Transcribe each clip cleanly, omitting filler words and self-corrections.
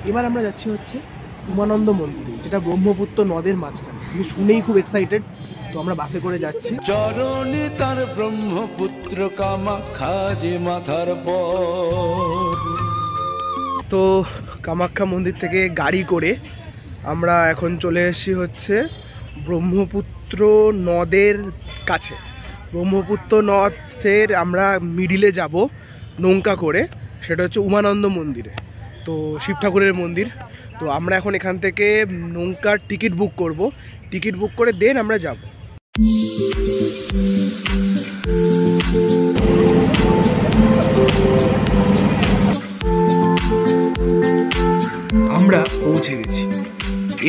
এবার আমরা যাচ্ছি হচ্ছে উমানন্দ মন্দিরে, যেটা ব্রহ্মপুত্র নদের মাঝখানে। আমি শুনেই খুব এক্সাইটেড। তো আমরা বাসে করে যাচ্ছি। চরণে তার ব্রহ্মপুত্র কামাখ্যা যে মাথার পর। তো কামাখ্যা মন্দির থেকে গাড়ি করে আমরা এখন চলে এসেছি হচ্ছে ব্রহ্মপুত্র নদের কাছে। ব্রহ্মপুত্র নদের আমরা মিডিলে যাব নৌকা করে, সেটা হচ্ছে উমানন্দ মন্দিরে। তো শিব ঠাকুরের মন্দির। তো আমরা এখন এখান থেকে নৌকার টিকিট বুক করব, টিকিট বুক করে দেন আমরা যাব। আমরা পৌঁছে গেছি।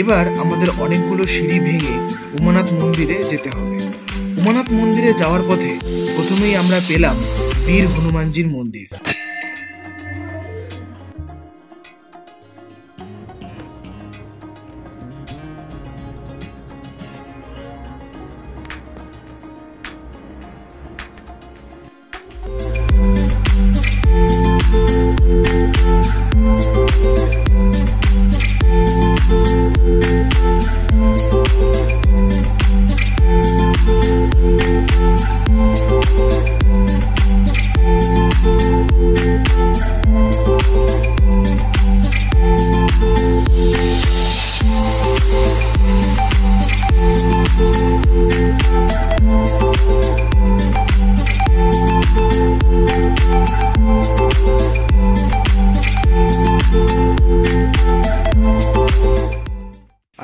এবার আমাদের অনেকগুলো সিঁড়ি ভেঙে উমানাথ মন্দিরে যেতে হবে। উমানাথ মন্দিরে যাওয়ার পথে প্রথমেই আমরা পেলাম বীর হনুমানজির মন্দির।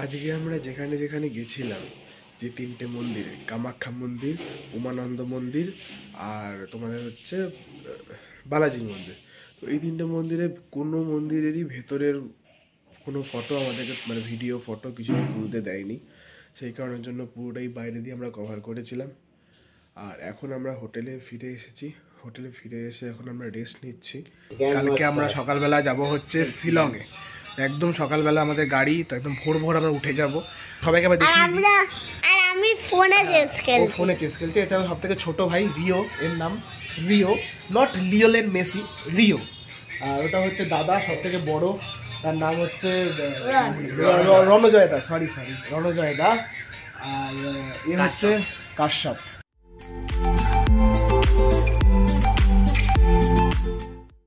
আজকে আমরা যেখানে যেখানে গেছিলাম, যে তিনটে মন্দিরে, কামাখ্যা মন্দির, উমানন্দ মন্দির আর তোমাদের হচ্ছে বালাজি মন্দির, তো এই তিনটে মন্দিরে কোনো মন্দিরেরই ভেতরের কোনো ফটো আমাদেরকে, মানে ভিডিও ফটো কিছু তুলতে দেয়নি। সেই কারণের জন্য পুরোটাই বাইরে দিয়ে আমরা কভার করেছিলাম। আর এখন আমরা হোটেলে ফিরে এসেছি। হোটেলে ফিরে এসে এখন আমরা রেস্ট নিচ্ছি। কালকে আমরা সকালবেলা যাব হচ্ছে শিলংয়ে। একদম সকালবেলা আমাদের গাড়ি, তো একদম ভোর ভোর আমরা উঠে যাব। সবাইকে আবার দেখি। আর আমি ফোনে চেস খেলছি। ফোনে চেস খেলছি। এছাড়া সব থেকে ছোটো ভাই রিও, এর নাম Rio, not Lionel Messi, Rio. আর ওটা হচ্ছে দাদা সব থেকে বড়, তার নাম হচ্ছে রণজয় দা, সরি রণজয় দা। আর এ হচ্ছে কাশ্যপ।